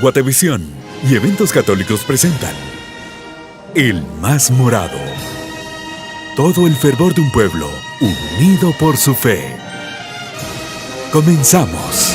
Guatevisión y Eventos Católicos presentan El Más Morado. Todo el fervor de un pueblo unido por su fe. Comenzamos.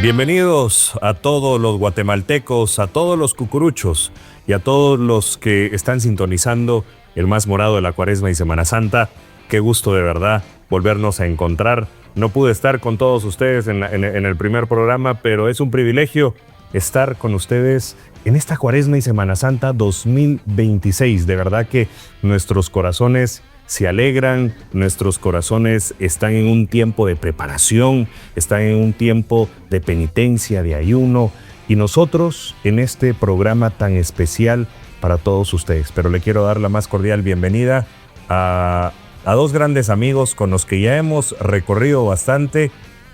Bienvenidos a todos los guatemaltecos, a todos los cucuruchos y a todos los que están sintonizando El Más Morado de la Cuaresma y Semana Santa. Qué gusto de verdad volvernos a encontrar. No pude estar con todos ustedes en el primer programa, pero es un privilegio estar con ustedes en esta Cuaresma y Semana Santa 2026. De verdad que nuestros corazones se alegran, nuestros corazones están en un tiempo de preparación, están en un tiempo de penitencia, de ayuno, y nosotros en este programa tan especial para todos ustedes. Pero le quiero dar la más cordial bienvenida a dos grandes amigos con los que ya hemos recorrido bastante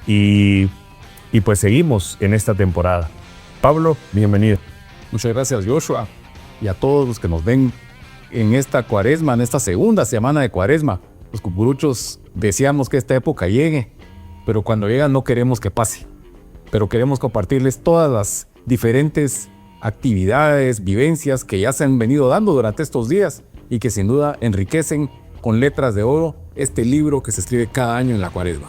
y pues seguimos en esta temporada. Pablo, bienvenido. Muchas gracias, Joshua, y a todos los que nos ven en esta Cuaresma, en esta segunda semana de Cuaresma. Los cucuruchos deseamos que esta época llegue, pero cuando llega no queremos que pase. Pero queremos compartirles todas las diferentes actividades, vivencias que ya se han venido dando durante estos días y que sin duda enriquecen con letras de oro este libro que se escribe cada año en la Cuaresma.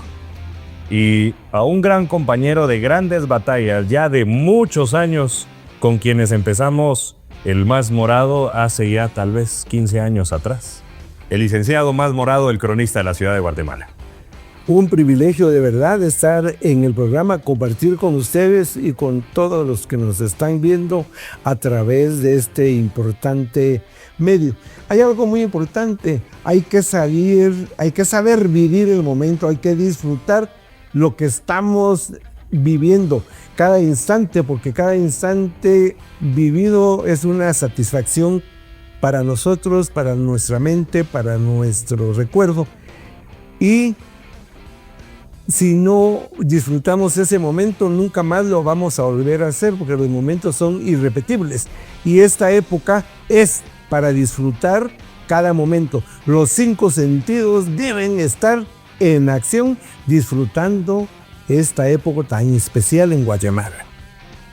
Y a un gran compañero de grandes batallas, ya de muchos años, con quienes empezamos El Más Morado hace ya tal vez 15 años atrás. El licenciado Más Morado, el cronista de la ciudad de Guatemala. Un privilegio de verdad estar en el programa, compartir con ustedes y con todos los que nos están viendo a través de este importante medio. Hay algo muy importante, hay que saber vivir el momento, hay que disfrutar lo que estamos viviendo cada instante, porque cada instante vivido es una satisfacción para nosotros, para nuestra mente, para nuestro recuerdo. Y si no disfrutamos ese momento, nunca más lo vamos a volver a hacer, porque los momentos son irrepetibles. Y esta época es para disfrutar cada momento. Los 5 sentidos deben estar en acción, disfrutando esta época tan especial en Guatemala.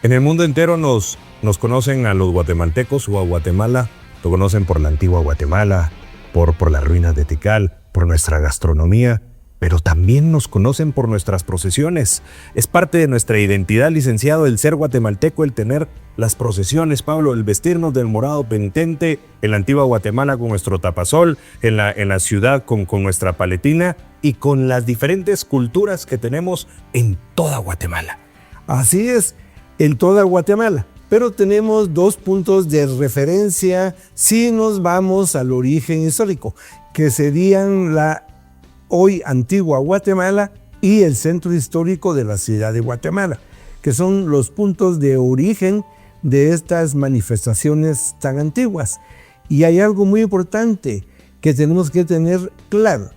En el mundo entero nos conocen a los guatemaltecos o a Guatemala, lo conocen por la antigua Guatemala, por las ruinas de Tikal, por nuestra gastronomía, pero también nos conocen por nuestras procesiones. Es parte de nuestra identidad, licenciado, el ser guatemalteco, el tener las procesiones, Pablo, el vestirnos del morado penitente, en la antigua Guatemala con nuestro tapasol, en la ciudad con nuestra paletina y con las diferentes culturas que tenemos en toda Guatemala. Así es, en toda Guatemala. Pero tenemos 2 puntos de referencia si nos vamos al origen histórico, que serían la hoy antigua Guatemala y el centro histórico de la ciudad de Guatemala, que son los puntos de origen de estas manifestaciones tan antiguas. Y hay algo muy importante que tenemos que tener claro.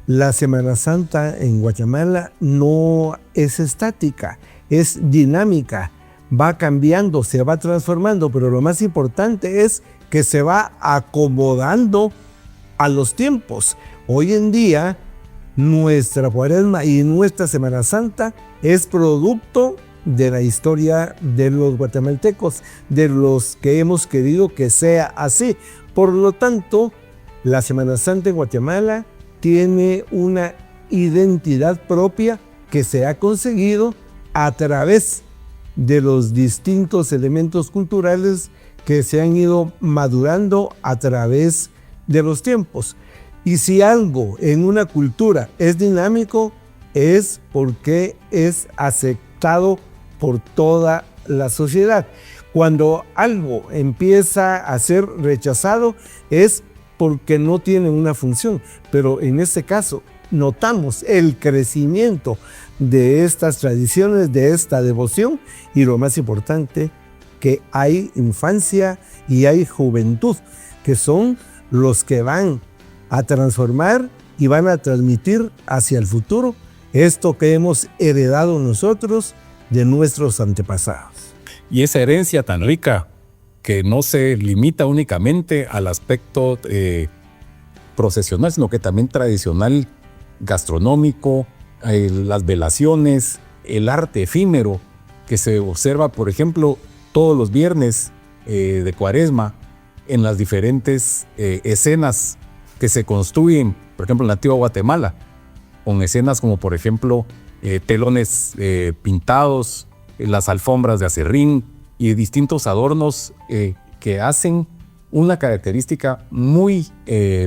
La Semana Santa en Guatemala no es estática, es dinámica, va cambiando, se va transformando, pero lo más importante es que se va acomodando a los tiempos. Hoy en día, nuestra Cuaresma y nuestra Semana Santa es producto de la historia de los guatemaltecos, de los que hemos querido que sea así. Por lo tanto, la Semana Santa en Guatemala tiene una identidad propia que se ha conseguido a través de los distintos elementos culturales que se han ido madurando a través de los tiempos. Y si algo en una cultura es dinámico, es porque es aceptado por toda la sociedad. Cuando algo empieza a ser rechazado, es porque no tiene una función. Pero en este caso, notamos el crecimiento de estas tradiciones, de esta devoción, y lo más importante, que hay infancia y hay juventud, que son los que van a transformar y van a transmitir hacia el futuro esto que hemos heredado nosotros de nuestros antepasados. Y esa herencia tan rica que no se limita únicamente al aspecto procesional, sino que también tradicional, gastronómico, las velaciones, el arte efímero que se observa, por ejemplo, todos los viernes de Cuaresma en las diferentes escenas que se construyen, por ejemplo, en la antigua Guatemala, con escenas como, por ejemplo, telones pintados, las alfombras de acerrín y distintos adornos que hacen una característica muy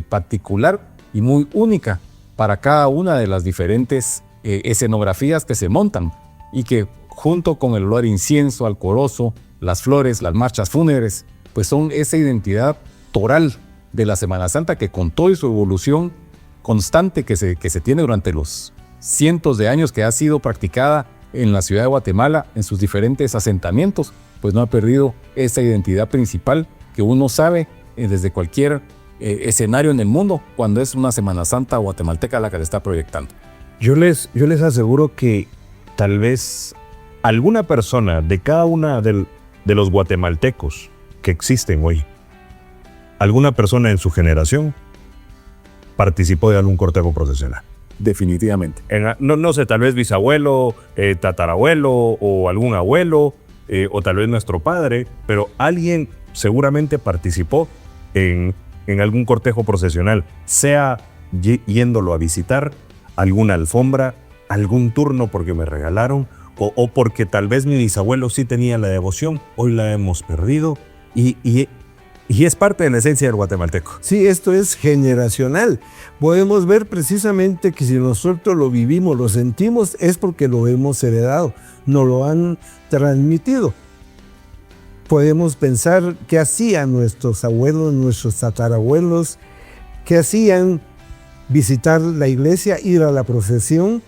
particular y muy única para cada una de las diferentes escenografías que se montan, y que junto con el olor a incienso, alcoroso, las flores, las marchas fúnebres, pues son esa identidad toral de la Semana Santa, que con toda su evolución constante que se tiene durante los cientos de años que ha sido practicada en la ciudad de Guatemala, en sus diferentes asentamientos, pues no ha perdido esa identidad principal que uno sabe desde cualquier escenario en el mundo cuando es una Semana Santa guatemalteca la que se está proyectando. Yo les aseguro que tal vez alguna persona de cada una de los guatemaltecos que existen hoy, alguna persona en su generación participó de algún cortejo procesional. Definitivamente. No sé, tal vez bisabuelo, tatarabuelo o algún abuelo, o tal vez nuestro padre, pero alguien seguramente participó en algún cortejo procesional, sea yéndolo a visitar, alguna alfombra, algún turno porque me regalaron, o porque tal vez mi bisabuelo sí tenía la devoción, hoy la hemos perdido, y es parte de la esencia del guatemalteco. Sí, esto es generacional. Podemos ver precisamente que si nosotros lo vivimos, lo sentimos, es porque lo hemos heredado, nos lo han transmitido. Podemos pensar qué hacían nuestros abuelos, nuestros tatarabuelos, qué hacían: visitar la iglesia, ir a la procesión,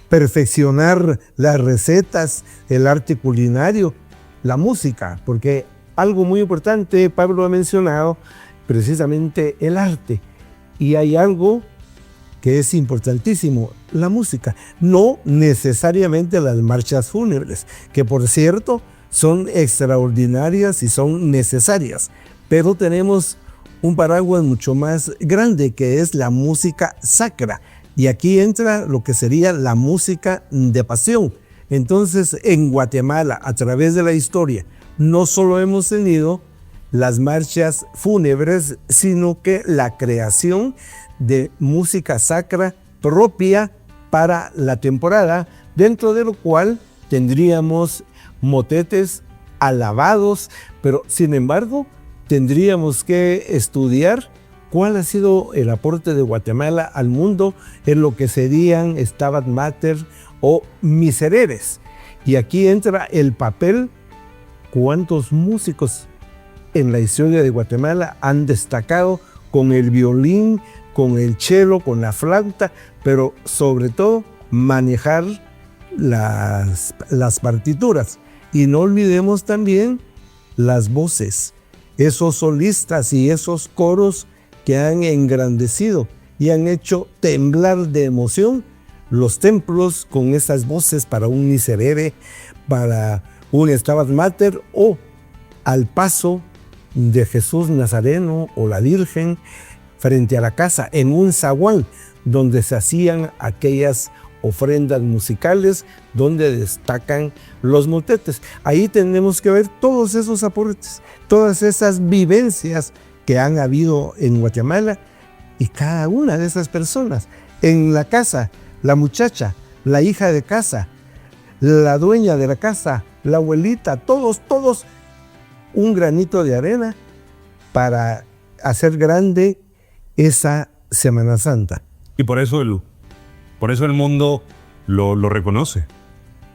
perfeccionar las recetas, el arte culinario, la música, porque algo muy importante, Pablo ha mencionado precisamente el arte, y hay algo que es importantísimo, la música, no necesariamente las marchas fúnebres, que por cierto son extraordinarias y son necesarias, pero tenemos un paraguas mucho más grande, que es la música sacra. Y aquí entra lo que sería la música de pasión. Entonces, en Guatemala, a través de la historia, no solo hemos tenido las marchas fúnebres, sino que la creación de música sacra propia para la temporada, dentro de lo cual tendríamos motetes alabados, pero sin embargo, tendríamos que estudiar cuál ha sido el aporte de Guatemala al mundo en lo que serían Stabat Mater o misereres. Y aquí entra el papel, cuántos músicos en la historia de Guatemala han destacado con el violín, con el cello, con la flauta, pero sobre todo manejar las partituras. Y no olvidemos también las voces, esos solistas y esos coros que han engrandecido y han hecho temblar de emoción los templos con esas voces para un miserere, para un Stabat Mater, o al paso de Jesús Nazareno o la Virgen frente a la casa, en un zaguán donde se hacían aquellas ofrendas musicales, donde destacan los motetes. Ahí tenemos que ver todos esos aportes, todas esas vivencias que han habido en Guatemala, y cada una de esas personas en la casa, la muchacha, la hija de casa, la dueña de la casa, la abuelita, todos un granito de arena para hacer grande esa Semana Santa. Y por eso el mundo lo reconoce.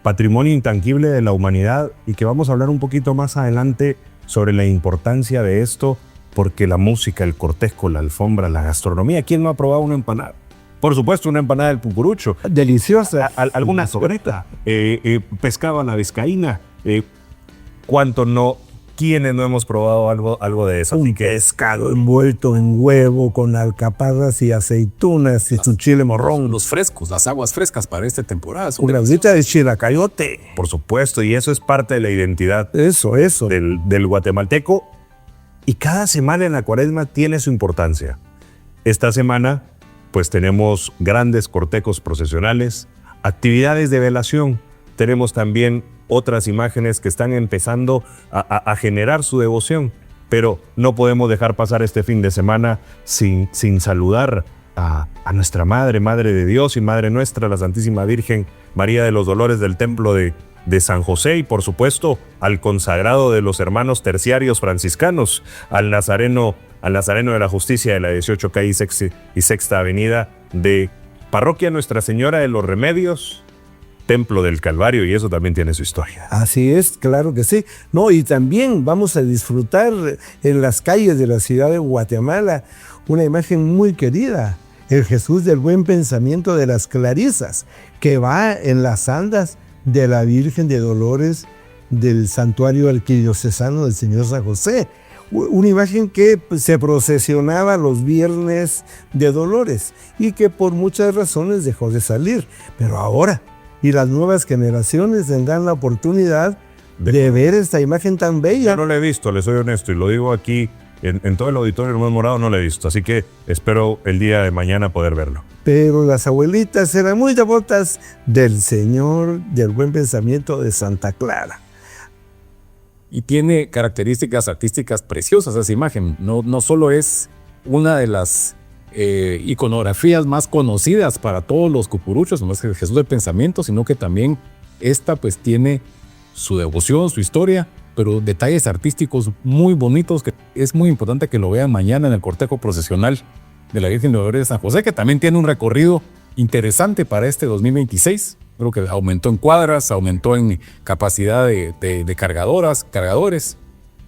Patrimonio intangible de la humanidad, y que vamos a hablar un poquito más adelante sobre la importancia de esto, porque la música, el cortejo, la alfombra, la gastronomía. ¿Quién no ha probado una empanada? Por supuesto, una empanada del pucurucho. Deliciosa. Alguna sobreta. Pescado a la vizcaína. ¿Cuánto no? ¿Quiénes no hemos probado algo de eso? Un pescado envuelto en huevo con alcaparras y aceitunas y su chile morrón. Los frescos, las aguas frescas para esta temporada. Una bolsita de chilacayote. Por supuesto, y eso es parte de la identidad Eso. del guatemalteco. Y cada semana en la Cuaresma tiene su importancia. Esta semana, pues tenemos grandes cortejos procesionales, actividades de velación, tenemos también otras imágenes que están empezando a generar su devoción. Pero no podemos dejar pasar este fin de semana sin saludar a nuestra Madre, Madre de Dios y Madre nuestra, la Santísima Virgen María de los Dolores del Templo de San José, y por supuesto al consagrado de los hermanos terciarios franciscanos, al Nazareno de la Justicia de la 18 calle y Sexta Avenida de Parroquia Nuestra Señora de los Remedios, Templo del Calvario, y eso también tiene su historia. Así es, claro que sí. No, y también vamos a disfrutar en las calles de la ciudad de Guatemala una imagen muy querida, el Jesús del Buen Pensamiento de las Clarisas, que va en las andas de la Virgen de Dolores del Santuario Arquidiocesano del Señor San José. Una imagen que se procesionaba los viernes de Dolores y que por muchas razones dejó de salir. Pero ahora, y las nuevas generaciones tendrán la oportunidad de ver esta imagen tan bella. Yo no la he visto, les soy honesto, y lo digo aquí en todo el auditorio del Más Morado, no la he visto. Así que espero el día de mañana poder verlo. Pero las abuelitas eran muy devotas del Señor del Buen Pensamiento de Santa Clara. Y tiene características artísticas preciosas esa imagen. No solo es una de las iconografías más conocidas para todos los cucuruchos, no es Jesús del Pensamiento, sino que también esta pues tiene su devoción, su historia, pero detalles artísticos muy bonitos que es muy importante que lo vean mañana en el cortejo procesional de la Virgen de Dolores de San José, que también tiene un recorrido interesante para este 2026. Creo que aumentó en cuadras, aumentó en capacidad de cargadores,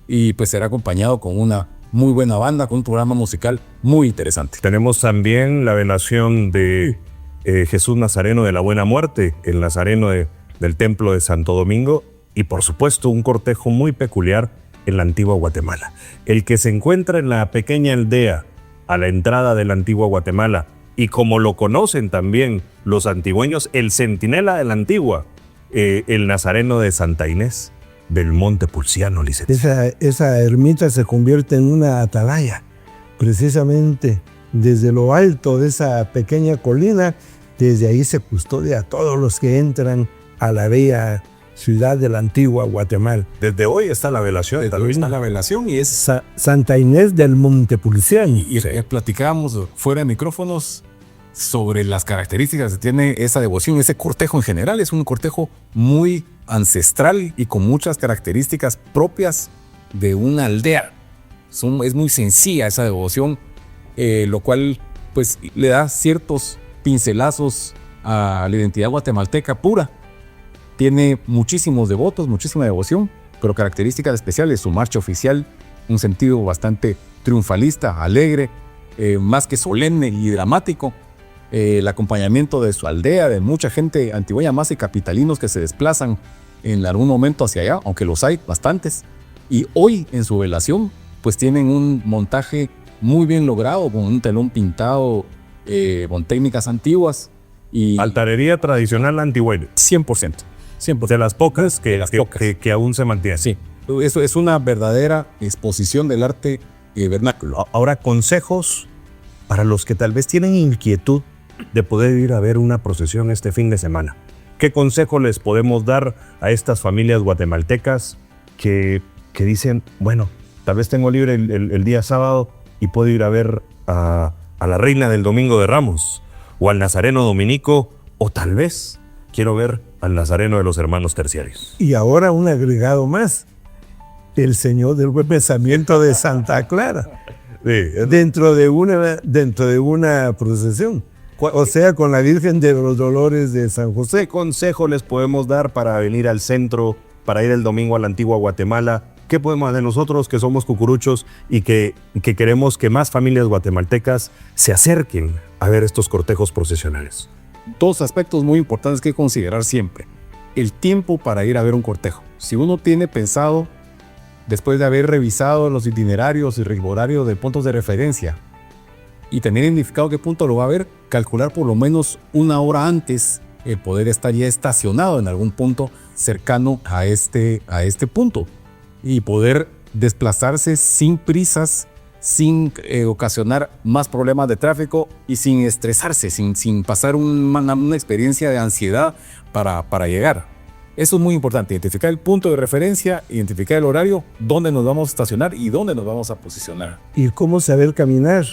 y pues será acompañado con una muy buena banda, con un programa musical muy interesante. Tenemos también la velación de Jesús Nazareno de la Buena Muerte, el Nazareno del Templo de Santo Domingo, y por supuesto un cortejo muy peculiar en la antigua Guatemala. El que se encuentra en la pequeña aldea a la entrada de la antigua Guatemala, y como lo conocen también los antigüeños, el centinela de la antigua, el Nazareno de Santa Inés del Monte Pulciano, licenciado. Esa ermita se convierte en una atalaya. Precisamente desde lo alto de esa pequeña colina, desde ahí se custodia a todos los que entran a la bella ciudad de la antigua Guatemala. Desde hoy está la velación. Desde hoy está la velación y es Santa Inés del Monte Pulciano. Y platicábamos fuera de micrófonos sobre las características que tiene esa devoción, ese cortejo en general. Es un cortejo muy ancestral y con muchas características propias de una aldea. Es muy sencilla esa devoción, lo cual pues le da ciertos pincelazos a la identidad guatemalteca pura. Tiene muchísimos devotos, muchísima devoción, pero características especiales, su marcha oficial, un sentido bastante triunfalista, alegre, más que solemne y dramático. El acompañamiento de su aldea, de mucha gente antigüeña, más de capitalinos que se desplazan en algún momento hacia allá, aunque los hay bastantes. Y hoy en su velación, pues tienen un montaje muy bien logrado, con un telón pintado, con técnicas antiguas. Y altarería tradicional antigüeña. 100%. De las pocas que aún se mantienen. Sí, eso es una verdadera exposición del arte vernáculo. Ahora, consejos para los que tal vez tienen inquietud de poder ir a ver una procesión este fin de semana. ¿Qué consejo les podemos dar a estas familias guatemaltecas que dicen, bueno, tal vez tengo libre el día sábado y puedo ir a ver a la Reina del Domingo de Ramos o al Nazareno Dominico, o tal vez quiero ver al Nazareno de los Hermanos Terciarios? Y ahora un agregado más, el Señor del Buen Pensamiento de Santa Clara, dentro de una procesión. O sea, con la Virgen de los Dolores de San José. ¿Qué consejo les podemos dar para venir al centro, para ir el domingo a la antigua Guatemala? ¿Qué podemos hacer nosotros que somos cucuruchos y que queremos que más familias guatemaltecas se acerquen a ver estos cortejos procesionales? Dos aspectos muy importantes que considerar siempre. El tiempo para ir a ver un cortejo. Si uno tiene pensado, después de haber revisado los itinerarios y horarios de puntos de referencia y tener identificado qué punto lo va a ver, calcular por lo menos una hora antes el poder estar ya estacionado en algún punto cercano a este punto y poder desplazarse sin prisas, sin ocasionar más problemas de tráfico y sin estresarse, sin pasar una experiencia de ansiedad para llegar. Eso es muy importante, identificar el punto de referencia, identificar el horario, dónde nos vamos a estacionar y dónde nos vamos a posicionar. ¿Y cómo saber caminar?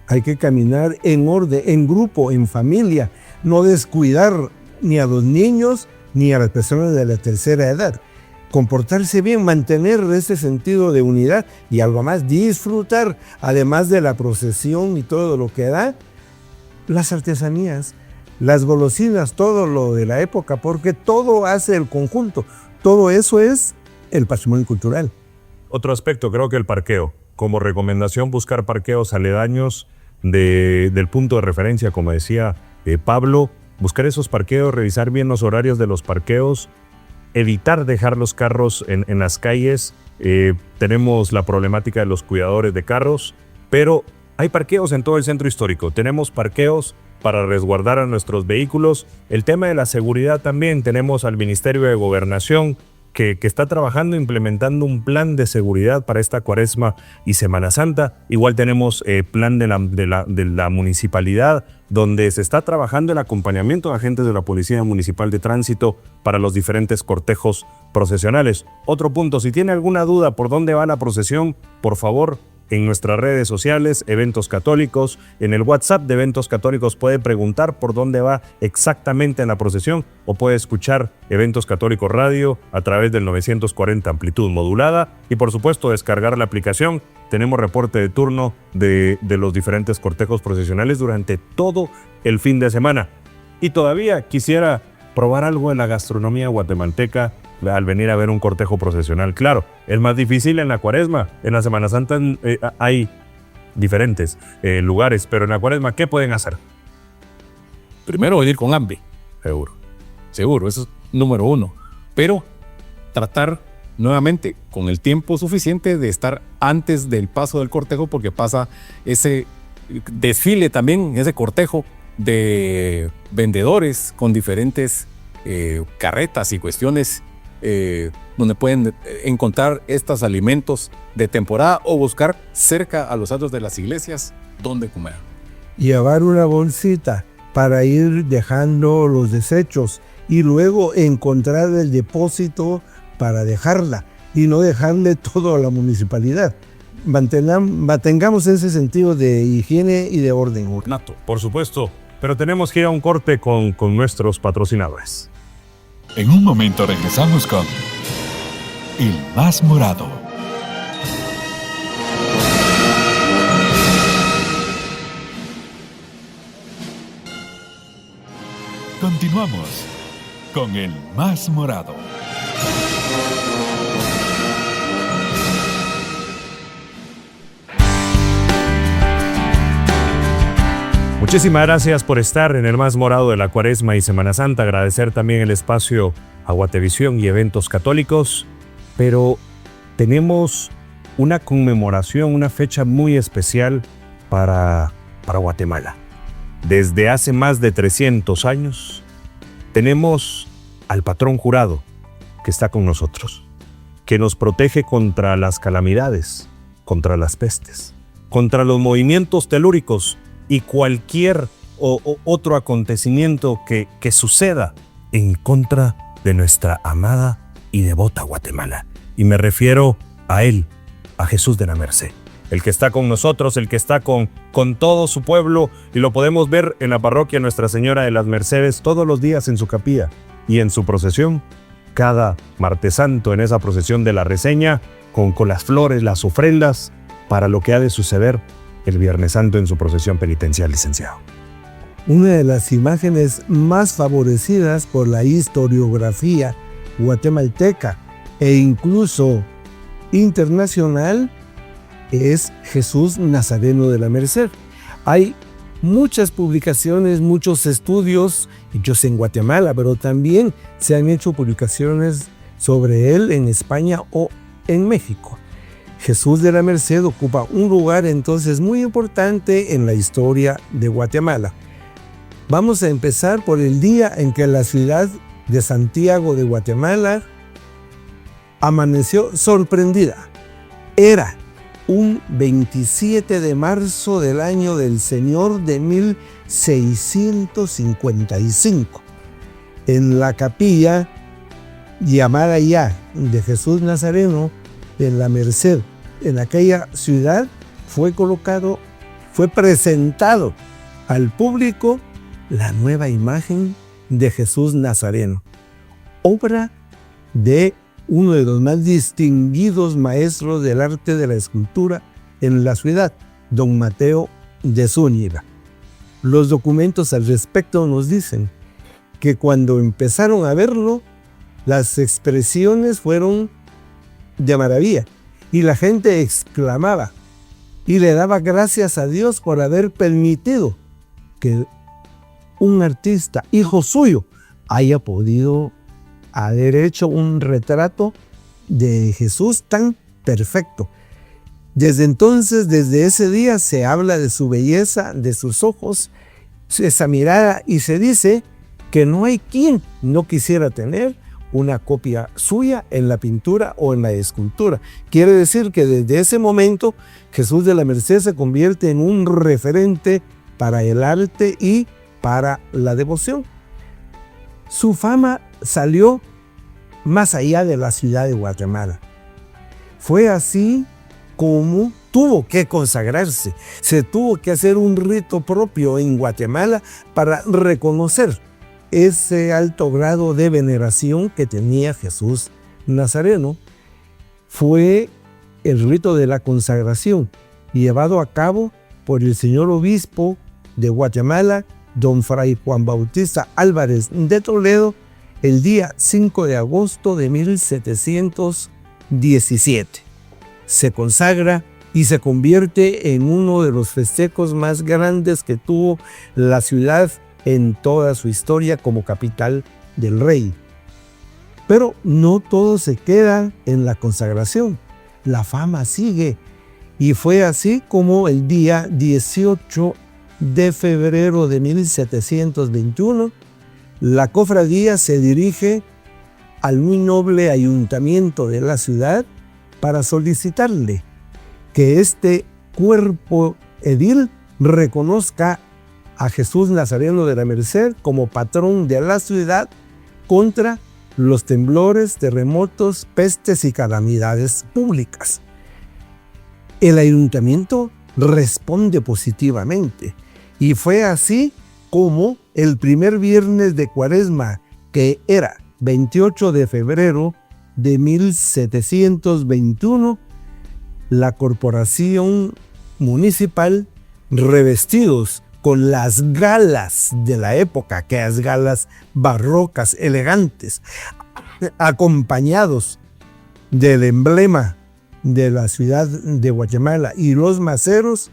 Hay que caminar en orden, en grupo, en familia, no descuidar ni a los niños ni a las personas de la tercera edad. Comportarse bien, mantener ese sentido de unidad y algo más, disfrutar, además de la procesión y todo lo que da, las artesanías, las golosinas, todo lo de la época, porque todo hace el conjunto. Todo eso es el patrimonio cultural. Otro aspecto, creo que el parqueo. Como recomendación, buscar parqueos aledaños del punto de referencia, como decía Pablo, buscar esos parqueos, revisar bien los horarios de los parqueos, evitar dejar los carros en las calles. Tenemos la problemática de los cuidadores de carros, pero hay parqueos en todo el centro histórico. Tenemos parqueos para resguardar a nuestros vehículos. El tema de la seguridad también. Tenemos al Ministerio de Gobernación que está trabajando, implementando un plan de seguridad para esta Cuaresma y Semana Santa. Igual tenemos plan de la municipalidad, donde se está trabajando el acompañamiento de agentes de la Policía Municipal de Tránsito para los diferentes cortejos procesionales. Otro punto, si tiene alguna duda por dónde va la procesión, por favor, en nuestras redes sociales, Eventos Católicos, en el WhatsApp de Eventos Católicos puede preguntar por dónde va exactamente en la procesión o puede escuchar Eventos Católicos Radio a través del 940 amplitud modulada y por supuesto descargar la aplicación. Tenemos reporte de turno de los diferentes cortejos procesionales durante todo el fin de semana. Y todavía quisiera probar algo en la gastronomía guatemalteca al venir a ver un cortejo procesional. Claro, es más difícil en la Cuaresma. En la Semana Santa hay diferentes lugares, pero en la Cuaresma, ¿qué pueden hacer? Primero, venir con hambre. Seguro, eso es número uno. Pero tratar nuevamente con el tiempo suficiente de estar antes del paso del cortejo, porque pasa ese desfile también, ese cortejo de vendedores con diferentes carretas y cuestiones donde pueden encontrar estos alimentos de temporada o buscar cerca a los atrios de las iglesias donde comer. Llevar una bolsita para ir dejando los desechos y luego encontrar el depósito para dejarla y no dejarle todo a la municipalidad. Mantengamos ese sentido de higiene y de orden. Nato, por supuesto, pero tenemos que ir a un corte con nuestros patrocinadores. En un momento regresamos con El Más Morado. Continuamos con El Más Morado. Muchísimas gracias por estar en el Más Morado de la Cuaresma y Semana Santa. Agradecer también el espacio a Guatevisión y Eventos Católicos. Pero tenemos una conmemoración, una fecha muy especial para Guatemala. Desde hace más de 300 años tenemos al patrón jurado que está con nosotros, que nos protege contra las calamidades, contra las pestes, contra los movimientos telúricos y cualquier otro acontecimiento que suceda en contra de nuestra amada y devota Guatemala. Y me refiero a él, a Jesús de la Merced, el que está con nosotros, el que está con todo su pueblo, y lo podemos ver en la parroquia Nuestra Señora de las Mercedes todos los días en su capilla y en su procesión, cada martes santo en esa procesión de la reseña, con las flores, las ofrendas, para lo que ha de suceder el Viernes Santo en su procesión penitencial, licenciado. Una de las imágenes más favorecidas por la historiografía guatemalteca e incluso internacional es Jesús Nazareno de la Merced. Hay muchas publicaciones, muchos estudios hechos en Guatemala, pero también se han hecho publicaciones sobre él en España o en México. Jesús de la Merced ocupa un lugar entonces muy importante en la historia de Guatemala. Vamos a empezar por el día en que la ciudad de Santiago de Guatemala amaneció sorprendida. Era un 27 de marzo del año del Señor de 1655. En la capilla llamada ya de Jesús Nazareno en la Merced, en aquella ciudad, fue presentado al público la nueva imagen de Jesús Nazareno, obra de uno de los más distinguidos maestros del arte de la escultura en la ciudad, don Mateo de Zúñiga. Los documentos al respecto nos dicen que cuando empezaron a verlo, las expresiones fueron de maravilla y la gente exclamaba y le daba gracias a Dios por haber permitido que un artista, hijo suyo, haya podido haber hecho un retrato de Jesús tan perfecto. Desde entonces, desde ese día, se habla de su belleza, de sus ojos, esa mirada, y se dice que no hay quien no quisiera tener una copia suya en la pintura o en la escultura. Quiere decir que desde ese momento Jesús de la Merced se convierte en un referente para el arte y para la devoción. Su fama salió más allá de la ciudad de Guatemala. Fue así como tuvo que consagrarse. Se tuvo que hacer un rito propio en Guatemala para reconocer ese alto grado de veneración que tenía Jesús Nazareno. Fue el rito de la consagración llevado a cabo por el señor obispo de Guatemala, don Fray Juan Bautista Álvarez de Toledo, el día 5 de agosto de 1717. Se consagra y se convierte en uno de los festejos más grandes que tuvo la ciudad en toda su historia como capital del rey. Pero no todo se queda en la consagración, la fama sigue, y fue así como el día 18 de febrero de 1721, la cofradía se dirige al muy noble ayuntamiento de la ciudad para solicitarle que este cuerpo edil reconozca a Jesús Nazareno de la Merced como patrón de la ciudad contra los temblores, terremotos, pestes y calamidades públicas. El ayuntamiento responde positivamente y fue así como el primer viernes de Cuaresma, que era 28 de febrero de 1721, la corporación municipal, revestidos con las galas de la época, aquellas galas barrocas, elegantes, acompañados del emblema de la ciudad de Guatemala y los maceros,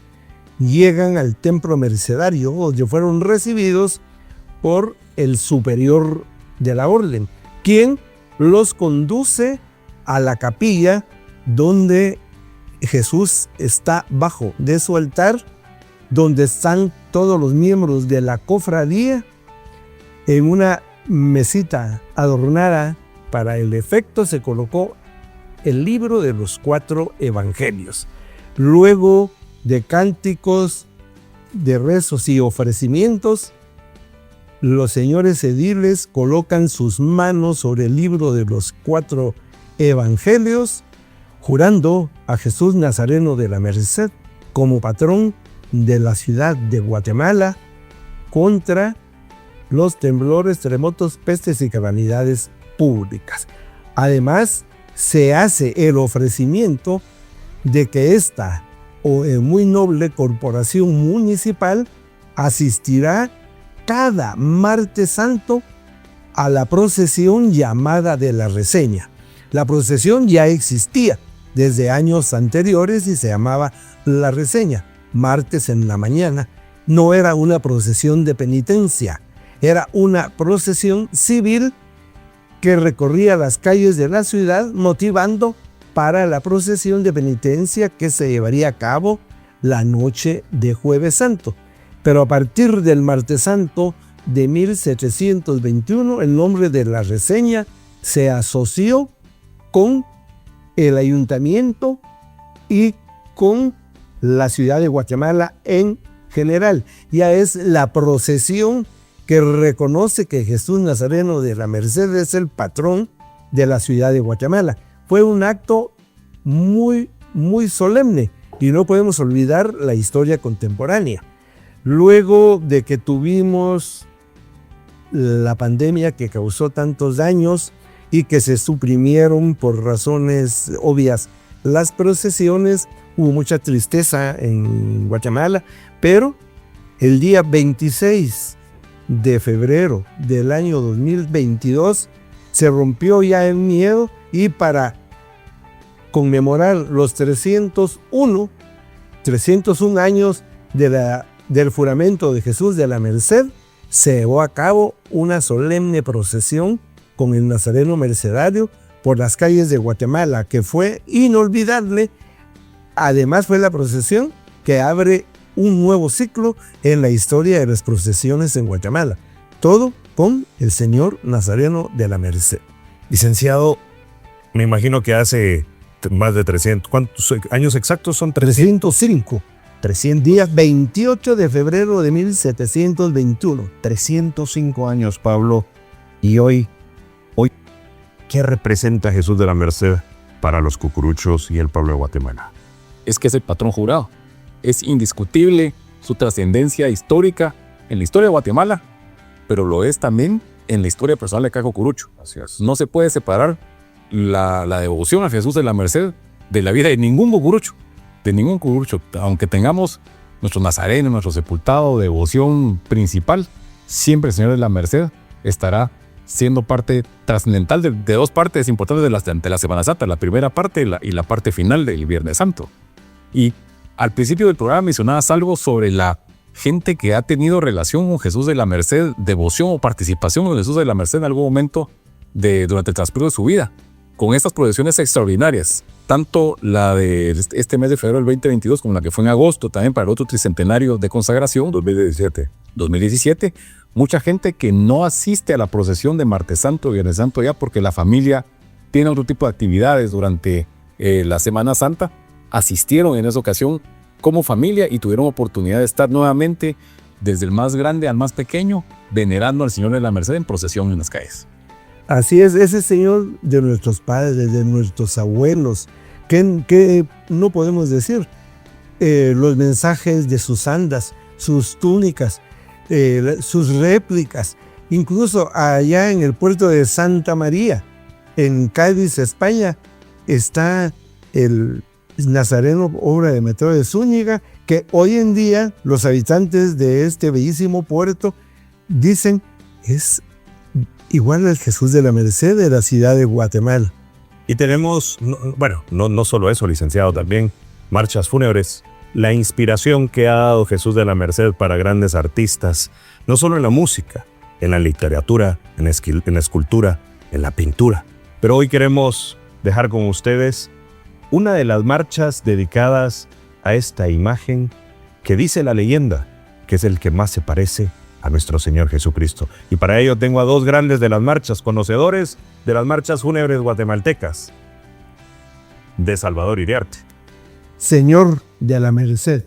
llegan al templo mercedario, donde fueron recibidos por el superior de la orden, quien los conduce a la capilla donde Jesús está bajo de su altar, donde están todos los miembros de la cofradía. En una mesita adornada para el efecto se colocó el libro de los 4 evangelios. Luego de cánticos, de rezos y ofrecimientos, los señores ediles colocan sus manos sobre el libro de los 4 evangelios, jurando a Jesús Nazareno de la Merced como patrón de la ciudad de Guatemala contra los temblores, terremotos, pestes y calamidades públicas. Además, se hace el ofrecimiento de que esta muy noble corporación municipal asistirá cada martes santo a la procesión llamada de la Reseña. La procesión ya existía desde años anteriores y se llamaba la Reseña, martes en la mañana. No era una procesión de penitencia, era una procesión civil que recorría las calles de la ciudad motivando para la procesión de penitencia que se llevaría a cabo la noche de Jueves Santo. Pero a partir del Martes Santo de 1721, el nombre de la Reseña se asoció con el ayuntamiento y con la ciudad de Guatemala en general. Ya es la procesión que reconoce que Jesús Nazareno de la Merced es el patrón de la ciudad de Guatemala. Fue un acto muy, muy solemne y no podemos olvidar la historia contemporánea. Luego de que tuvimos la pandemia que causó tantos daños y que se suprimieron por razones obvias las procesiones, hubo mucha tristeza en Guatemala, pero el día 26 de febrero del año 2022 se rompió ya el miedo y para conmemorar los 301 años del juramento de Jesús de la Merced, se llevó a cabo una solemne procesión con el Nazareno Mercedario por las calles de Guatemala, que fue inolvidable. Además fue la procesión que abre un nuevo ciclo en la historia de las procesiones en Guatemala. Todo con el Señor Nazareno de la Merced. Licenciado, me imagino que hace más de 300, ¿cuántos años exactos son? 305. 300 días, 28 de febrero de 1721. 305 años, Pablo. Y hoy, ¿qué representa Jesús de la Merced para los cucuruchos y el pueblo de Guatemala? Es que es el patrón jurado. Es indiscutible su trascendencia histórica en la historia de Guatemala, pero lo es también en la historia personal de cada cucurucho. Así es. No se puede separar la devoción a Jesús de la Merced de la vida de ningún cucurucho. De ningún cucurucho. Aunque tengamos nuestro nazareno, nuestro sepultado, devoción principal, siempre el Señor de la Merced estará siendo parte trascendental de dos partes importantes de la Semana Santa, la primera parte y la parte final del Viernes Santo. Y al principio del programa mencionabas algo sobre la gente que ha tenido relación con Jesús de la Merced, devoción o participación con Jesús de la Merced en algún momento durante el transcurso de su vida, con estas procesiones extraordinarias, tanto la de este mes de febrero del 2022 como la que fue en agosto, también para el otro tricentenario de consagración, 2017, mucha gente que no asiste a la procesión de Martes Santo, Viernes Santo ya porque la familia tiene otro tipo de actividades durante la Semana Santa, asistieron en esa ocasión como familia y tuvieron oportunidad de estar nuevamente desde el más grande al más pequeño venerando al Señor de la Merced en procesión en las calles. Así es, ese Señor de nuestros padres, de nuestros abuelos, que no podemos decir, los mensajes de sus andas, sus túnicas, sus réplicas, incluso allá en el puerto de Santa María, en Cádiz, España, está el Nazareno, obra de Meteo de Zúñiga, que hoy en día los habitantes de este bellísimo puerto dicen es igual al Jesús de la Merced de la ciudad de Guatemala. Y tenemos, no solo eso, licenciado, también marchas fúnebres, la inspiración que ha dado Jesús de la Merced para grandes artistas, no solo en la música, en la literatura, en la escultura, en la pintura. Pero hoy queremos dejar con ustedes una de las marchas dedicadas a esta imagen que dice la leyenda que es el que más se parece a nuestro Señor Jesucristo. Y para ello tengo a dos grandes de las marchas, conocedores de las marchas fúnebres guatemaltecas, de Salvador Iriarte. Señor de la Merced.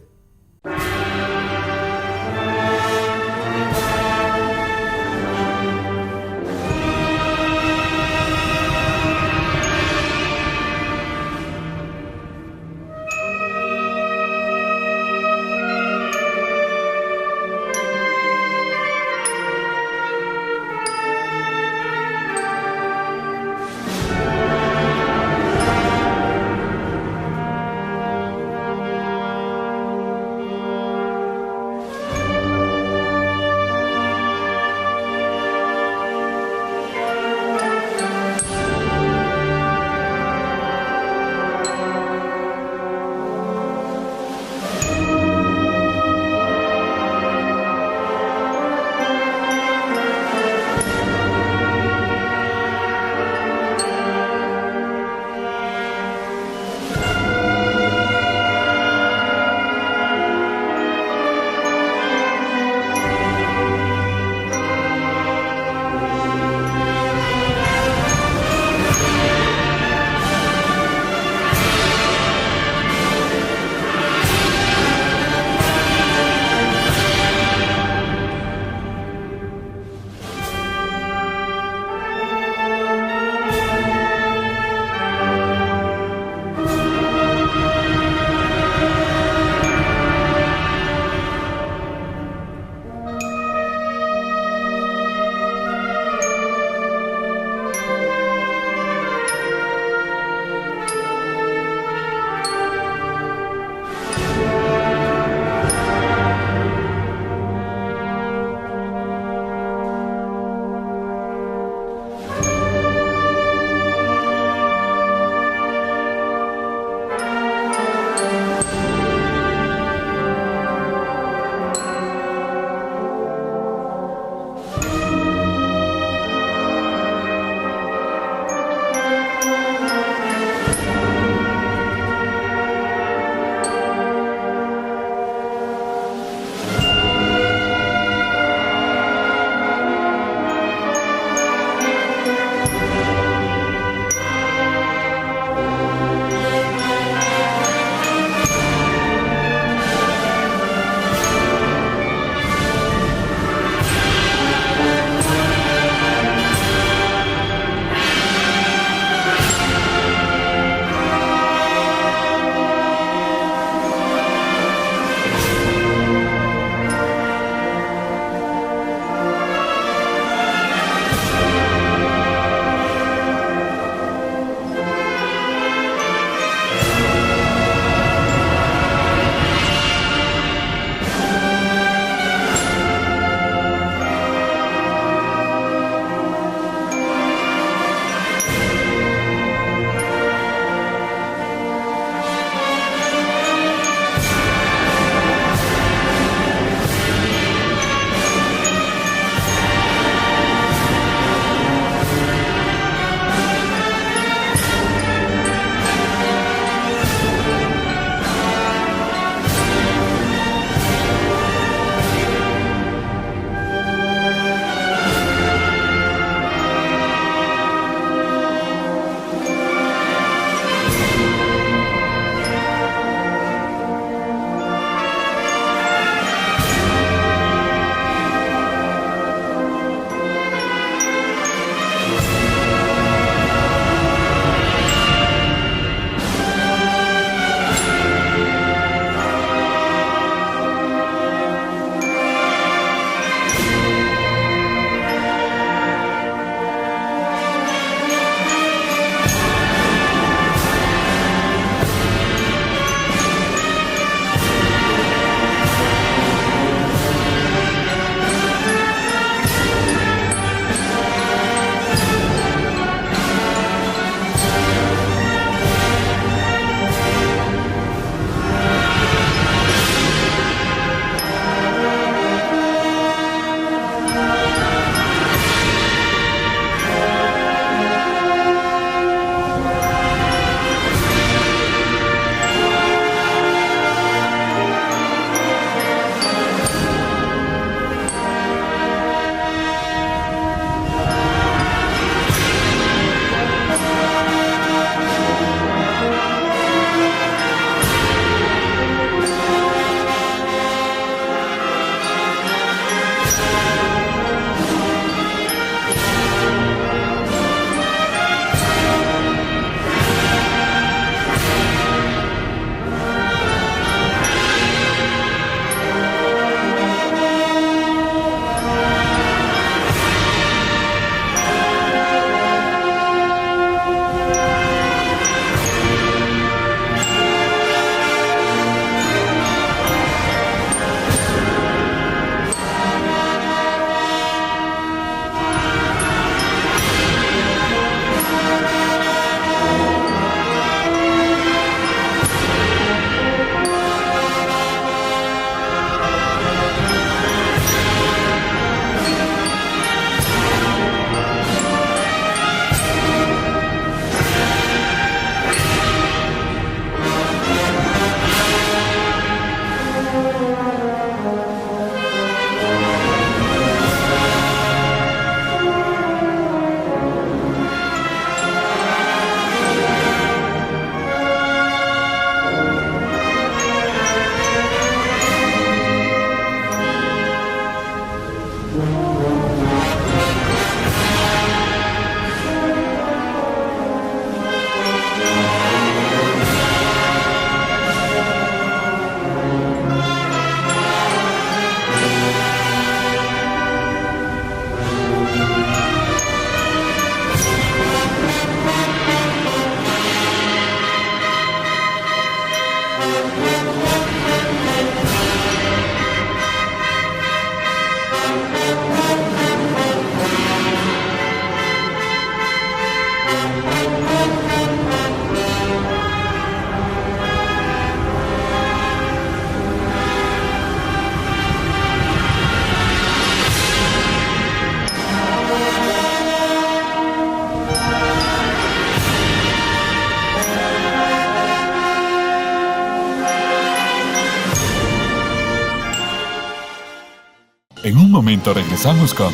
En un momento regresamos con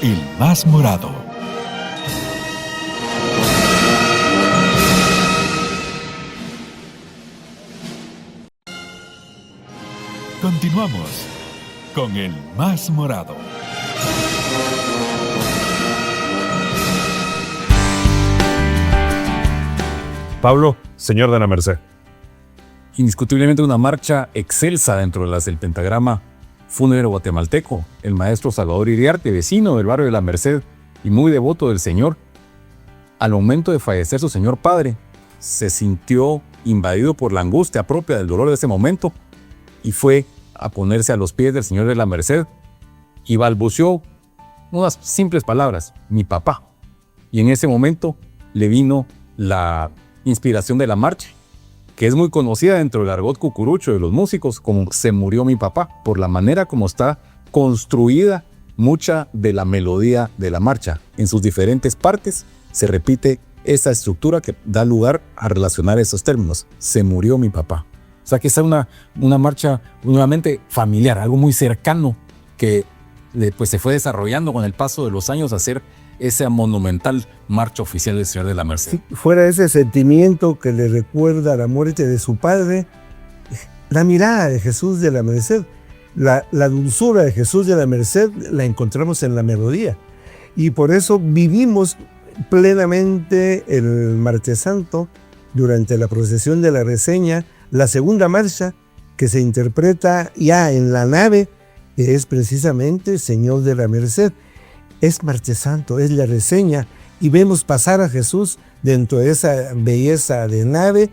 El Más Morado. Continuamos con El Más Morado. Pablo, señor de la Merced. Indiscutiblemente una marcha excelsa dentro de las del pentagrama fúnebre guatemalteco. El maestro Salvador Iriarte, vecino del barrio de la Merced y muy devoto del Señor, al momento de fallecer su señor padre, se sintió invadido por la angustia propia del dolor de ese momento y fue a ponerse a los pies del Señor de la Merced y balbuceó unas simples palabras: mi papá. Y en ese momento le vino la inspiración de la marcha, que es muy conocida dentro del argot cucurucho de los músicos como Se murió mi papá, por la manera como está construida mucha de la melodía de la marcha. En sus diferentes partes se repite esa estructura que da lugar a relacionar esos términos. Se murió mi papá. O sea que es una marcha nuevamente familiar, algo muy cercano que pues se fue desarrollando con el paso de los años a ser esa monumental marcha oficial del Señor de la Merced. Sí, fuera ese sentimiento que le recuerda la muerte de su padre, la mirada de Jesús de la Merced, la dulzura de Jesús de la Merced la encontramos en la melodía. Y por eso vivimos plenamente el Martes Santo durante la procesión de la reseña, la segunda marcha que se interpreta ya en la nave, que es precisamente Señor de la Merced. Es Martes Santo, es la reseña, y vemos pasar a Jesús dentro de esa belleza de nave,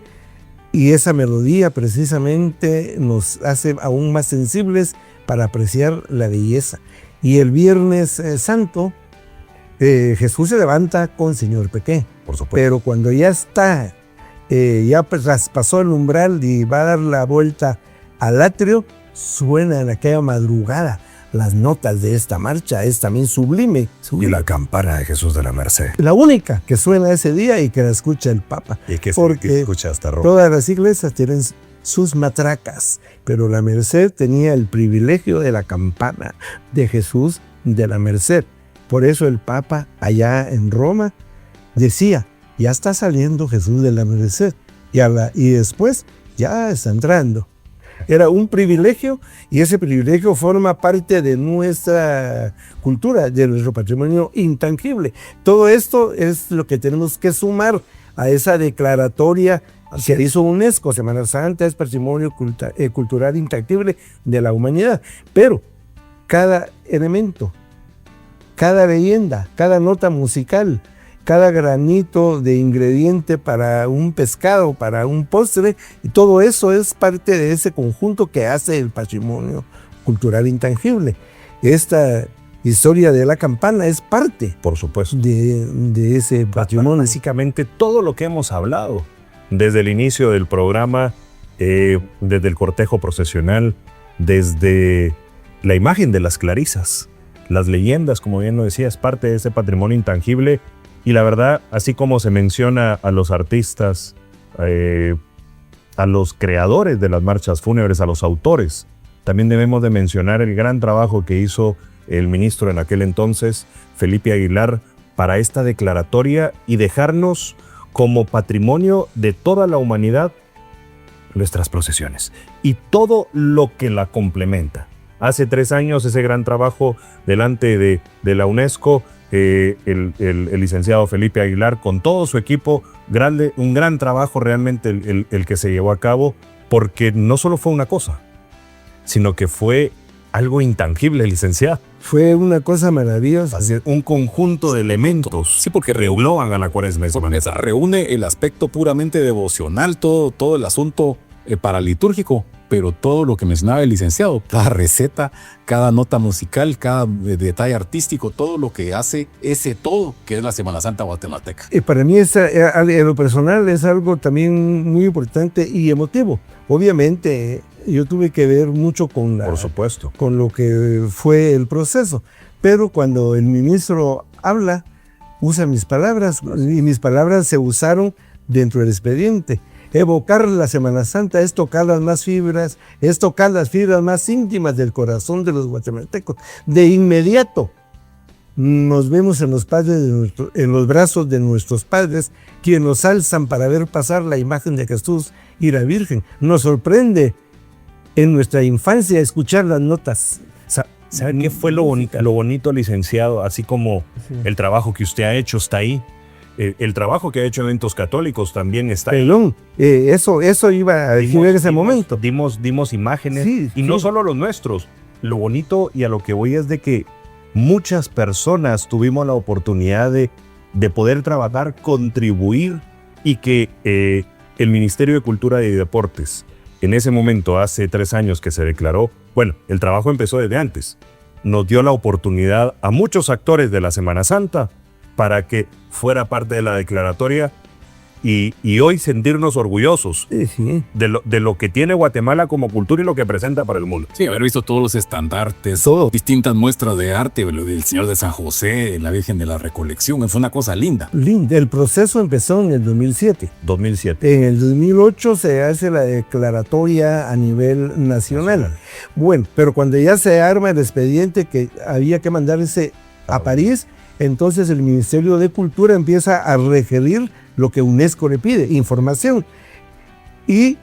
y esa melodía precisamente nos hace aún más sensibles para apreciar la belleza. Y el Viernes Santo, Jesús se levanta con Señor Pequé, Por supuesto. pero cuando ya está, ya traspasó el umbral y va a dar la vuelta al atrio, suena en aquella madrugada las notas de esta marcha, es también sublime. Y la campana de Jesús de la Merced. La única que suena ese día y que la escucha el Papa. Y que Porque escucha hasta Roma. todas las iglesias tienen sus matracas, pero la Merced tenía el privilegio de la campana de Jesús de la Merced. Por eso el Papa allá en Roma decía, ya está saliendo Jesús de la Merced, y después ya está entrando. Era un privilegio, y ese privilegio forma parte de nuestra cultura, de nuestro patrimonio intangible. Todo esto es lo que tenemos que sumar a esa declaratoria que hizo UNESCO. Semana Santa es patrimonio cultural intangible de la humanidad. Pero cada elemento, cada leyenda, cada nota musical, cada granito de ingrediente para un pescado, para un postre, y todo eso es parte de ese conjunto que hace el patrimonio cultural intangible. Esta historia de la campana es parte, Por supuesto. de ese patrimonio. Básicamente todo lo que hemos hablado desde el inicio del programa, desde el cortejo procesional, desde la imagen de las clarisas, las leyendas, como bien lo decía, es parte de ese patrimonio intangible. Y la verdad, así como se menciona a los artistas, a los creadores de las marchas fúnebres, a los autores, también debemos de mencionar el gran trabajo que hizo el ministro en aquel entonces, Felipe Aguilar, para esta declaratoria y dejarnos como patrimonio de toda la humanidad nuestras procesiones y todo lo que la complementa. Hace 3 años ese gran trabajo delante de la UNESCO, el licenciado Felipe Aguilar con todo su equipo, un gran trabajo realmente el que se llevó a cabo, porque no solo fue una cosa, sino que fue algo intangible, licenciado. Fue una cosa maravillosa. Así es, un conjunto de elementos. Sí, porque reunió a la Cuaresma. reúne el aspecto puramente devocional, todo el asunto paralitúrgico, pero todo lo que mencionaba el licenciado, cada receta, cada nota musical, cada detalle artístico, todo lo que hace ese todo que es la Semana Santa guatemalteca. Para mí en lo personal es algo también muy importante y emotivo. Obviamente yo tuve que ver mucho Por supuesto. con lo que fue el proceso, pero cuando el ministro habla, usa mis palabras, y mis palabras se usaron dentro del expediente. Evocar la Semana Santa es tocar las fibras más íntimas del corazón de los guatemaltecos. De inmediato nos vemos en los brazos de nuestros padres, quienes nos alzan para ver pasar la imagen de Jesús y la Virgen. Nos sorprende en nuestra infancia escuchar las notas. ¿Sabe qué fue lo bonito, licenciado? Así como el trabajo que usted ha hecho está ahí. El trabajo que ha hecho Eventos Católicos también está ahí. Perdón, eso iba a decir en ese momento. Dimos imágenes, Sí, y sí. no solo los nuestros. Lo bonito y a lo que voy es de que muchas personas tuvimos la oportunidad de poder trabajar, contribuir, y que el Ministerio de Cultura y Deportes, en ese momento, hace 3 años que se declaró, bueno, el trabajo empezó desde antes, nos dio la oportunidad a muchos actores de la Semana Santa para que fuera parte de la declaratoria y hoy sentirnos orgullosos Sí. de lo que tiene Guatemala como cultura y lo que presenta para el mundo. Sí, haber visto todos los estandartes, Todo. distintas muestras de arte, lo del Señor de San José, la Virgen de la Recolección, fue una cosa linda. El proceso empezó en el 2007. 2007. En el 2008 se hace la declaratoria a nivel nacional. Bueno, pero cuando ya se arma el expediente que había que mandarse a París, entonces el Ministerio de Cultura empieza a requerir lo que UNESCO le pide, información. Y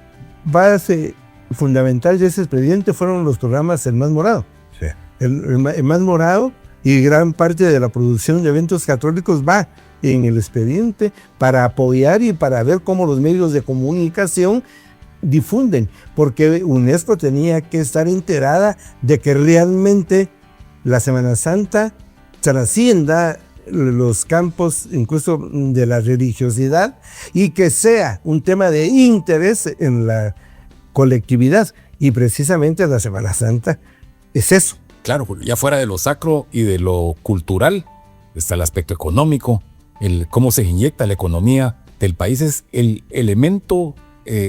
base fundamental de ese expediente fueron los programas El Más Morado. Sí. El Más Morado, y gran parte de la producción de Eventos Católicos va en el expediente para apoyar y para ver cómo los medios de comunicación difunden, porque UNESCO tenía que estar enterada de que realmente la Semana Santa trascienda los campos incluso de la religiosidad y que sea un tema de interés en la colectividad. Y precisamente la Semana Santa es eso. Claro, ya fuera de lo sacro y de lo cultural, está el aspecto económico, el cómo se inyecta la economía del país. Es el elemento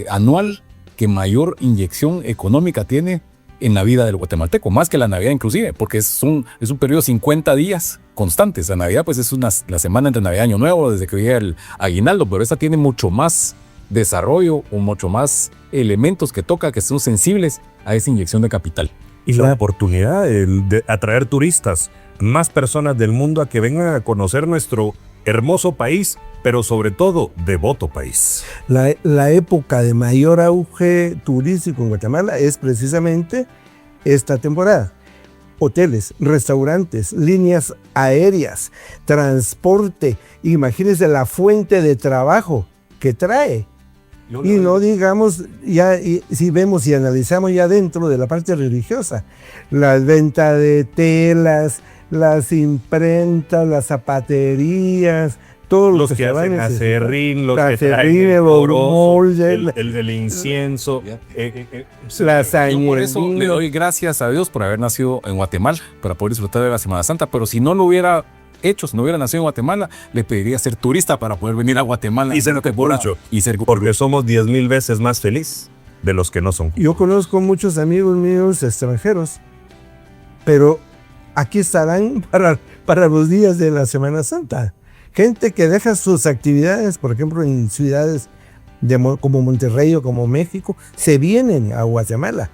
anual que mayor inyección económica tiene en la vida del guatemalteco, más que la Navidad inclusive, porque es un periodo de 50 días constantes. La Navidad pues es la semana entre Navidad y Año Nuevo, desde que llega el aguinaldo, pero esta tiene mucho más desarrollo o mucho más elementos que toca, que son sensibles a esa inyección de capital. Y la oportunidad de atraer turistas, más personas del mundo a que vengan a conocer nuestro hermoso país, pero sobre todo devoto país. La época de mayor auge turístico en Guatemala es precisamente esta temporada. Hoteles, restaurantes, líneas aéreas, transporte. Imagínense la fuente de trabajo que trae. Y no digamos, si vemos y analizamos ya dentro de la parte religiosa, la venta de telas, las imprentas, las zapaterías, todos Los que hacen acerrín, los que acerrín, traen el el corozo, molde, el del incienso. las Yo por eso le añadidas. doy gracias a Dios por haber nacido en Guatemala, para poder disfrutar de la Semana Santa, pero si no lo hubiera hecho, si no hubiera nacido en Guatemala, le pediría ser turista para poder venir a Guatemala Y ser cucurucho. y ser Porque somos 10,000 veces más feliz de los que no son. Yo conozco muchos amigos míos extranjeros, pero aquí estarán para los días de la Semana Santa. Gente que deja sus actividades, por ejemplo, en ciudades como Monterrey o como México, se vienen a Guatemala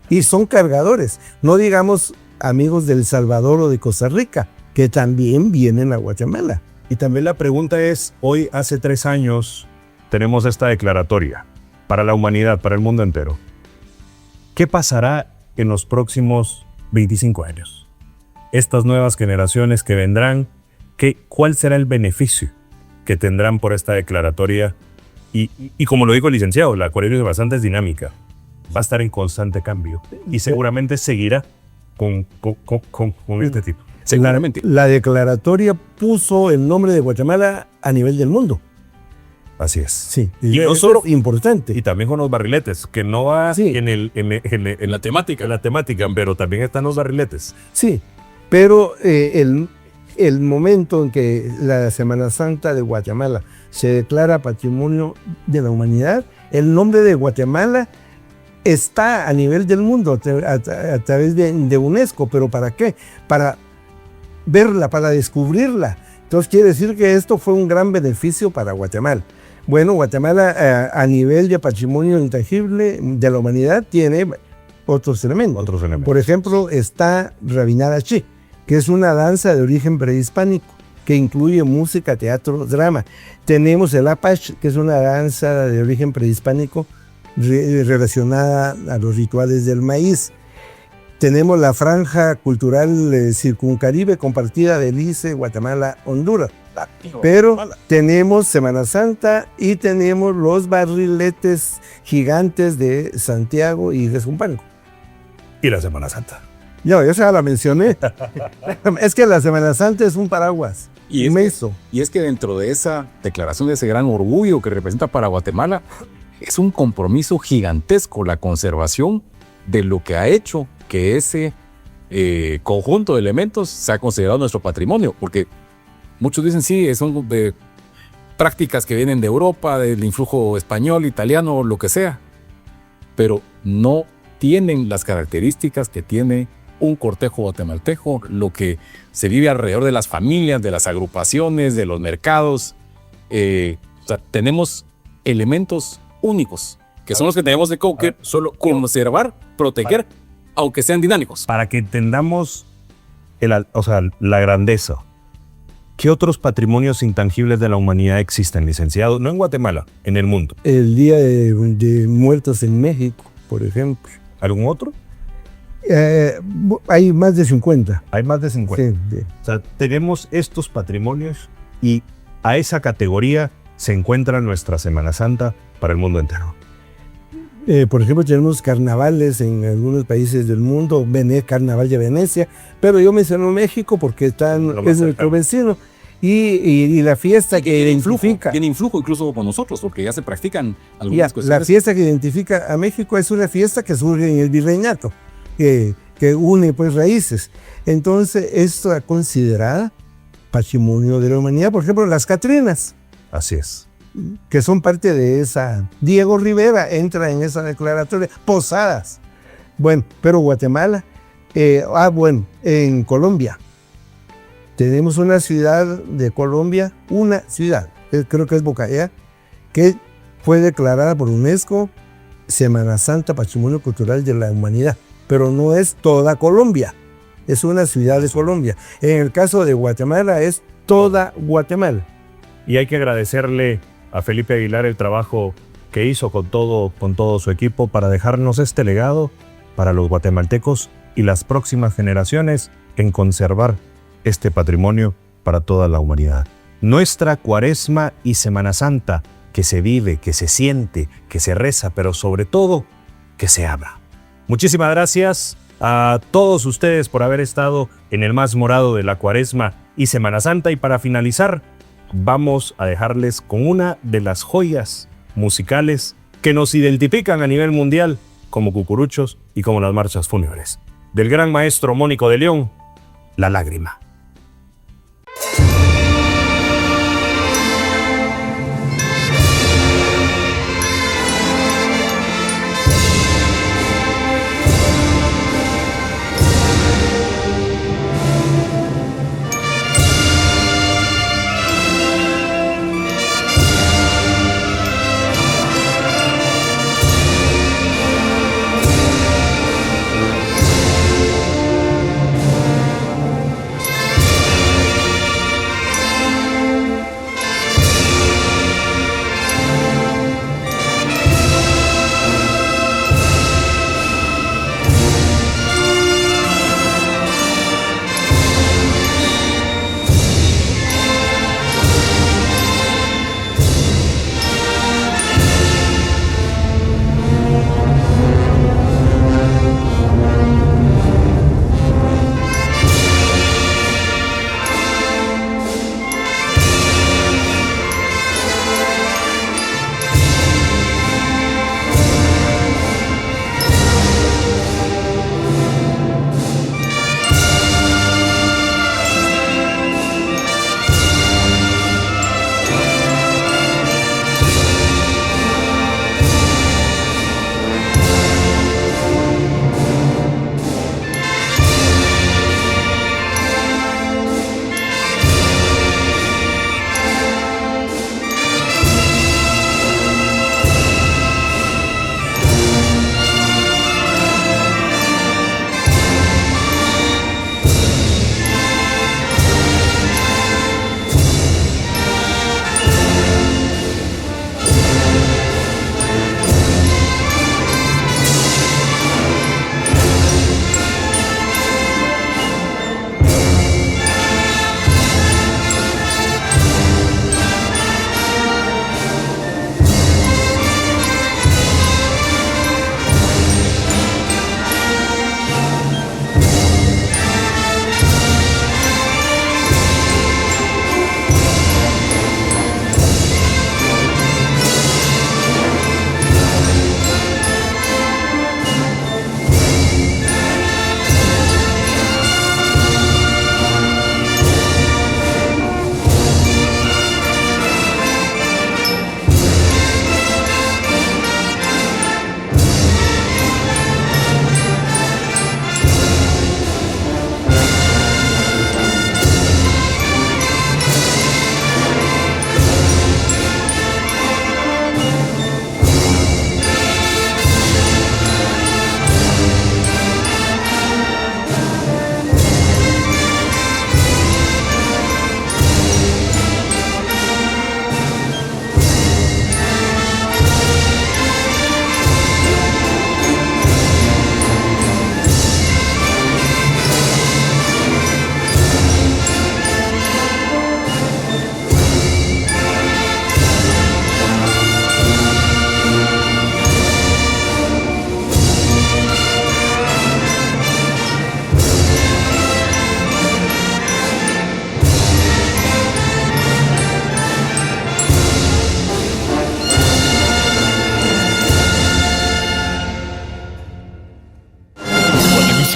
y son cargadores. No digamos amigos del Salvador o de Costa Rica, que también vienen a Guatemala. Y también la pregunta es, hoy hace 3 años tenemos esta declaratoria para la humanidad, para el mundo entero. ¿Qué pasará en los próximos 25 años? Estas nuevas generaciones que vendrán, ¿cuál será el beneficio que tendrán por esta declaratoria? Y como lo dijo el licenciado, la Cuaresma Semana Santa es dinámica, va a estar en constante cambio y seguramente seguirá con este tipo. seguramente. La declaratoria puso el nombre de Guatemala a nivel del mundo. Así es. Sí, Y no eso solo- es importante. Y también con los barriletes, que no va Sí. en la temática, pero también están los barriletes. Sí, pero el momento en que la Semana Santa de Guatemala se declara Patrimonio de la Humanidad, el nombre de Guatemala está a nivel del mundo a través de UNESCO. ¿Pero para qué? Para verla, para descubrirla. Entonces quiere decir que esto fue un gran beneficio para Guatemala. Bueno, Guatemala a nivel de patrimonio intangible de la humanidad tiene otros elementos. Otros elementos. Por ejemplo, está Rabinarachi, que es una danza de origen prehispánico que incluye música, teatro, drama. Tenemos el Apache, que es una danza de origen prehispánico relacionada a los rituales del maíz. Tenemos la franja cultural circuncaribe compartida de Belice, Guatemala, Honduras. Pero tenemos Semana Santa y tenemos los barriletes gigantes de Santiago y de Zumpango. Y la Semana Santa. Yo ya la mencioné. Es que la Semana Santa es un paraguas inmenso. Y es que dentro de esa declaración, de ese gran orgullo que representa para Guatemala, es un compromiso gigantesco la conservación de lo que ha hecho que ese conjunto de elementos sea considerado nuestro patrimonio, porque muchos dicen sí, son prácticas que vienen de Europa, del influjo español, italiano, lo que sea, pero no tienen las características que tiene un cortejo guatemalteco, lo que se vive alrededor de las familias, de las agrupaciones, de los mercados. O sea, tenemos elementos únicos, que son los que tenemos de solo conservar, proteger, aunque sean dinámicos. Para que entendamos la grandeza. ¿Qué otros patrimonios intangibles de la humanidad existen, licenciado? No en Guatemala, en el mundo. El Día de Muertos en México, por ejemplo. ¿Algún otro? Hay más de 50. Hay más de 50. Sí. O sea, tenemos estos patrimonios y a esa categoría se encuentra nuestra Semana Santa para el mundo entero. Por ejemplo, tenemos carnavales en algunos países del mundo, Carnaval de Venecia, pero yo menciono México porque es nuestro vecino. Y la fiesta que identifica. Tiene influjo incluso con nosotros, porque ya se practican algunas cuestiones. La fiesta que identifica a México es una fiesta que surge en el virreinato, que une pues raíces. Entonces, esto es considerada patrimonio de la humanidad. Por ejemplo, las Catrinas. Así es. Que son parte de esa. Diego Rivera entra en esa declaratoria. Posadas. Bueno, pero Guatemala. En Colombia. Tenemos una ciudad de Colombia, creo que es Bocayá, que fue declarada por UNESCO Semana Santa Patrimonio Cultural de la Humanidad. Pero no es toda Colombia. Es una ciudad de Colombia. En el caso de Guatemala es toda Guatemala. Y hay que agradecerle a Felipe Aguilar el trabajo que hizo con todo su equipo para dejarnos este legado para los guatemaltecos y las próximas generaciones en conservar este patrimonio para toda la humanidad. Nuestra Cuaresma y Semana Santa, que se vive, que se siente, que se reza, pero sobre todo, que se habla. Muchísimas gracias a todos ustedes por haber estado en el más morado de la Cuaresma y Semana Santa. Y para finalizar, vamos a dejarles con una de las joyas musicales que nos identifican a nivel mundial como cucuruchos y como las marchas fúnebres. Del gran maestro Mónico de León, La Lágrima.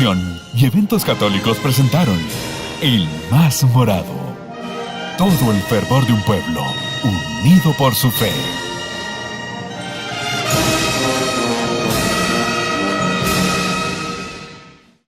Producción y Eventos Católicos presentaron El Más Morado. Todo el fervor de un pueblo unido por su fe.